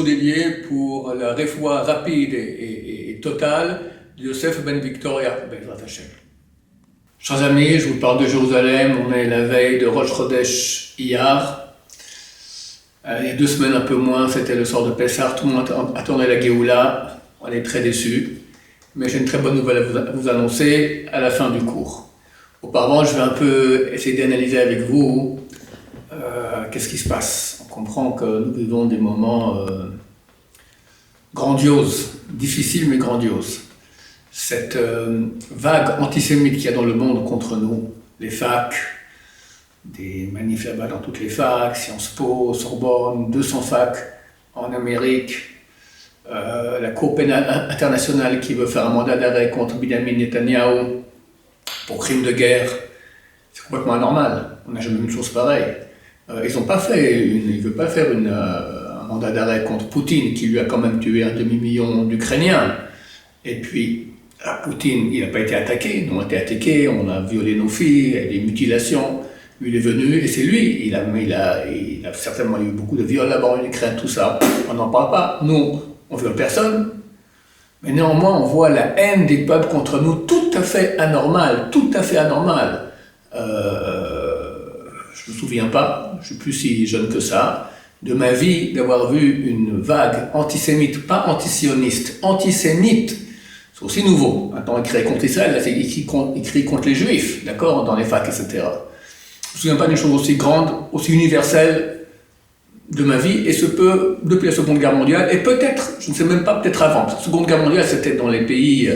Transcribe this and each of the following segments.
dédié pour la réfoua rapide et totale de Yosef ben Victoria, Bezrat Hashem. Chers amis, je vous parle de Jérusalem, on est la veille de Rosh Chodesh Iyar. Il y a 2 semaines, un peu moins, c'était le soir de Pessah, tout le monde attendait la Géoula, on est très déçus. Mais j'ai une très bonne nouvelle à vous annoncer à la fin du cours. Auparavant, je vais un peu essayer d'analyser avec vous qu'est-ce qui se passe. On comprend que nous vivons des moments grandioses, difficiles mais grandioses. Cette vague antisémite qu'il y a dans le monde contre nous, les facs, des manifs là-bas dans toutes les facs, Sciences Po, Sorbonne, 200 facs en Amérique, la Cour pénale internationale qui veut faire un mandat d'arrêt contre Benjamin Netanyahu pour crime de guerre, c'est complètement anormal. On n'a jamais vu une chose pareille. Ils ne veulent pas faire un mandat d'arrêt contre Poutine, qui lui a quand même tué 1 demi-million d'Ukrainiens. Et puis, Poutine, il n'a pas été attaqué, nous on a été attaqués, on a violé nos filles, il y a des mutilations. Lui, il est venu, et c'est lui, il a certainement eu beaucoup de viols là-bas en Ukraine, tout ça. On n'en parle pas. Nous, on ne viole personne. Mais néanmoins, on voit la haine des peuples contre nous tout à fait anormale, tout à fait anormale. Je ne me souviens pas, je ne suis plus si jeune que ça, de ma vie d'avoir vu une vague antisémite, pas antisioniste, antisémite. C'est aussi nouveau. Maintenant, il crie contre Israël, là, il crie contre les Juifs, d'accord, dans les facs, etc. Je ne me souviens pas d'une chose aussi grande, aussi universelle de ma vie, et ce peut, depuis la Seconde Guerre mondiale, et peut-être, je ne sais même pas, peut-être avant. La Seconde Guerre mondiale, c'était dans les pays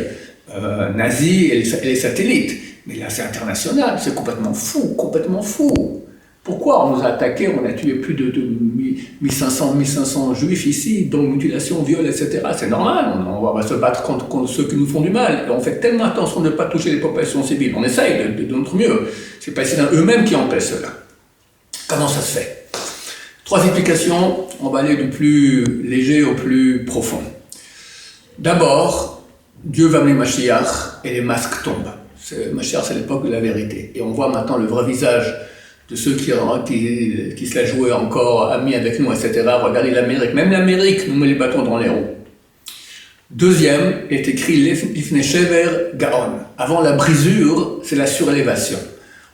nazis et les satellites. Mais là, c'est international, c'est complètement fou, complètement fou. Pourquoi on nous a attaqués, on a tué plus de 1500 juifs ici, dont mutilation, viol, etc. C'est normal, on va se battre contre ceux qui nous font du mal. Et on fait tellement attention de ne pas toucher les populations civiles. On essaye de notre mieux. C'est pas eux-mêmes qui empêchent cela. Comment ça se fait? 3 explications, on va aller du plus léger au plus profond. D'abord, Dieu va amener Mashiach et les masques tombent. Mashiach, c'est l'époque de la vérité. Et on voit maintenant le vrai visage de ceux qui se la jouaient encore amis avec nous, etc. Regardez l'Amérique. Même l'Amérique nous met les bâtons dans les roues. Deuxième est écrit Lifnei Shever Gaon. Avant la brisure, c'est la surélévation.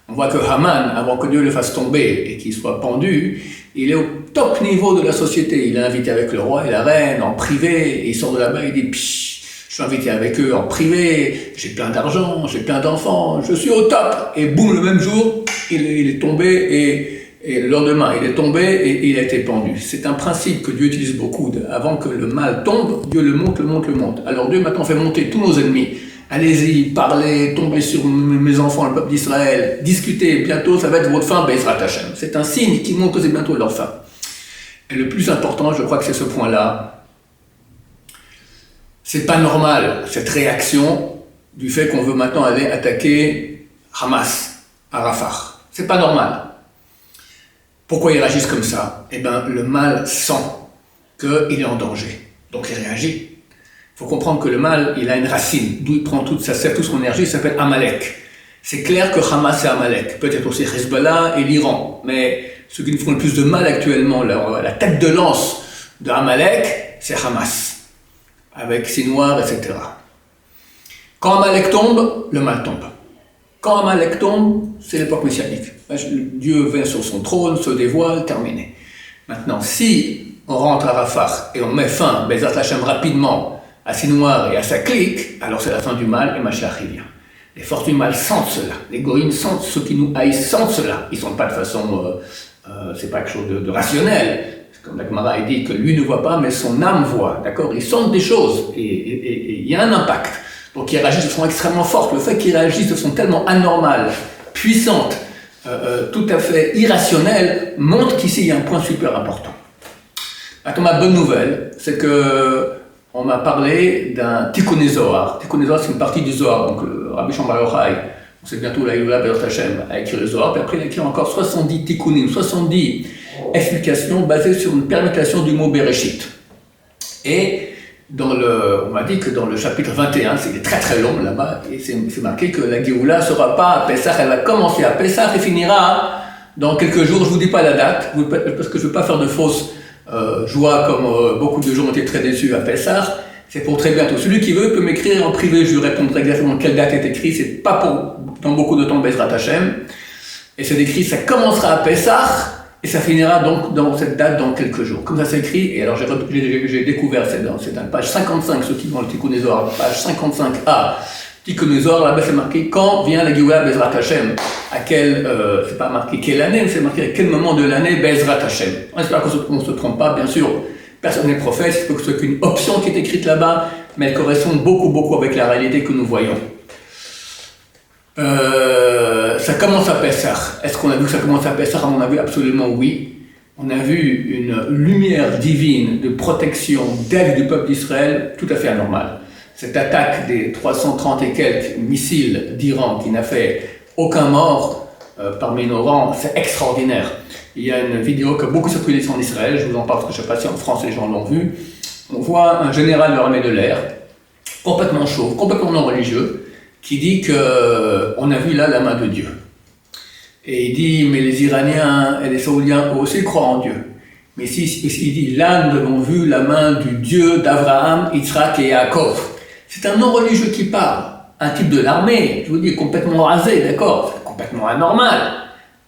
On voit que Haman, avant que Dieu le fasse tomber et qu'il soit pendu, il est au top niveau de la société. Il est invité avec le roi et la reine en privé, et il sort de là-bas et il dit « Psh, je suis invité avec eux en privé, j'ai plein d'argent, j'ai plein d'enfants, je suis au top !» Et boum, le même jour, il est tombé, et le lendemain, il est tombé et il a été pendu. C'est un principe que Dieu utilise beaucoup. Avant que le mal tombe, Dieu le monte. Alors Dieu maintenant fait monter tous nos ennemis. Allez-y, parlez, tombez sur mes enfants, le peuple d'Israël, discutez, bientôt ça va être votre fin, Bezrat Hashem. C'est un signe qui montre que c'est bientôt leur fin. Et le plus important, je crois que c'est ce point-là. C'est pas normal, cette réaction du fait qu'on veut maintenant aller attaquer Hamas à Rafah. C'est pas normal. Pourquoi ils réagissent comme ça? Eh bien, le mal sent qu'il est en danger. Donc il réagit. Il faut comprendre que le mal, il a une racine, d'où il prend toute son énergie, il s'appelle Amalek. C'est clair que Hamas c'est Amalek, peut-être aussi Hezbollah et l'Iran, mais ceux qui nous font le plus de mal actuellement, la tête de lance de Amalek, c'est Hamas, avec Sinwar, etc. Quand Amalek tombe, le mal tombe. Quand Amalek tombe, c'est l'époque messianique. Dieu vient sur son trône, se dévoile, terminé. Maintenant, si on rentre à Rafah et on met fin, Bezrat Hashem, rapidement, à Sinwar et à sa clique, alors c'est la fin du mal et Mashiach vient. Les forces du mal sentent cela. Les goïms sentent, ceux qui nous haïssent sentent cela. Ils ne sentent pas de façon, c'est pas quelque chose de rationnel. C'est comme la Gemara dit que lui ne voit pas, mais son âme voit. D'accord? Ils sentent des choses et il y a un impact. Donc ils réagissent de façon extrêmement forte. Le fait qu'ils réagissent de façon tellement anormale, puissante, tout à fait irrationnelle, montre qu'ici il y a un point super important. Maintenant, ma bonne nouvelle, c'est que on m'a parlé d'un Tikkun Zohar. Tikkun Zohar, c'est une partie du Zohar. Donc, Rabbi Shimon Bar Yochai, on sait bientôt la Yula Bezrat Hashem, a écrit le Zohar. Puis après, il a écrit encore 70 Tikkunim, 70 explications basées sur une permutation du mot Bereshit. Et on m'a dit que dans le chapitre 21, c'est très très long là-bas, et c'est marqué que la Géoula ne sera pas à Pessah, elle va commencer à Pessah et finira dans quelques jours. Je ne vous dis pas la date, parce que je ne veux pas faire de fausses je vois comme beaucoup de gens ont été très déçus à Pessah, c'est pour très bientôt. Celui qui veut peut m'écrire en privé, je lui répondrai exactement quelle date est écrite, c'est pas pour dans beaucoup de temps Bezrat Hashem. Et c'est écrit, ça commencera à Pessah, et ça finira donc dans cette date dans quelques jours. Comme ça c'est écrit, et alors j'ai découvert, c'est dans page 55, ceux qui vont le Tikkun Zohar, page 55a, Tikkun Zohar, là-bas c'est marqué quand vient la Géoula Bezrat Hashem. À quel, c'est pas marqué quelle année, mais c'est marqué à quel moment de l'année Bezrat Hashem. On espère qu'on ne se trompe pas, bien sûr, personne n'est prophète, il faut que ce soit qu'une option qui est écrite là-bas, mais elle correspond beaucoup avec la réalité que nous voyons. Ça commence à Pessah. Est-ce qu'on a vu que ça commence à Pessah? À mon avis, absolument oui. On a vu une lumière divine de protection, d'aide du peuple d'Israël tout à fait anormale. Cette attaque des 330 et quelques missiles d'Iran qui n'a fait aucun mort parmi nos rangs, c'est extraordinaire. Il y a une vidéo qui a beaucoup circulé en Israël, je vous en parle parce que je ne sais pas si en France les gens l'ont vu. On voit un général de l'armée de l'air, complètement chauve, complètement non religieux, qui dit qu'on a vu là la main de Dieu. Et il dit, mais les Iraniens et les Saoudiens eux aussi croient en Dieu. Mais il dit, là nous avons vu la main du Dieu d'Abraham, Yitzhak et Yaakov. C'est un non-religieux qui parle, un type de l'armée, je vous dis, complètement rasé, d'accord, c'est complètement anormal.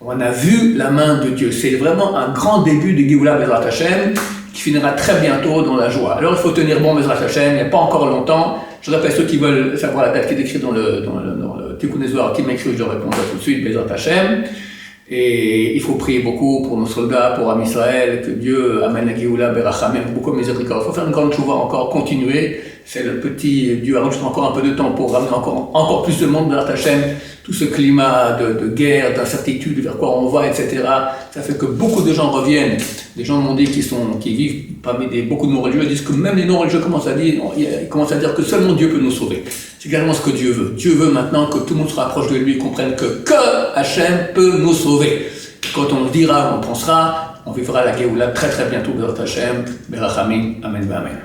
On a vu la main de Dieu. C'est vraiment un grand début de Géoula Bezrat Hashem, qui finira très bientôt dans la joie. Alors il faut tenir bon Bezrat Hashem, il n'y a pas encore longtemps. Je rappelle ceux qui veulent savoir la date qui est écrite dans le Tikkun Zohar, qui m'écrit, je réponds tout de suite, Bezrat Hashem. Et il faut prier beaucoup pour nos soldats, pour Am Israël, que Dieu amène la Géoula Berachamim, beaucoup de miséricorde. Il faut faire une grande chouva encore, continuer. C'est le petit Dieu a rajouté encore un peu de temps pour ramener encore plus de monde Bezrat Hashem. Tout ce climat de guerre, d'incertitude, vers quoi on va, etc. Ça fait que beaucoup de gens reviennent. Des gens m'ont dit qui vivent parmi beaucoup de non-religieux, disent que même les non-religieux commencent à dire que seulement Dieu peut nous sauver. C'est également ce que Dieu veut. Dieu veut maintenant que tout le monde se rapproche de lui et comprenne que Hachem peut nous sauver. Quand on le dira, on pensera, on vivra la Géoula très bientôt, Bezrat Hashem, Berachamim, Amen, Amen.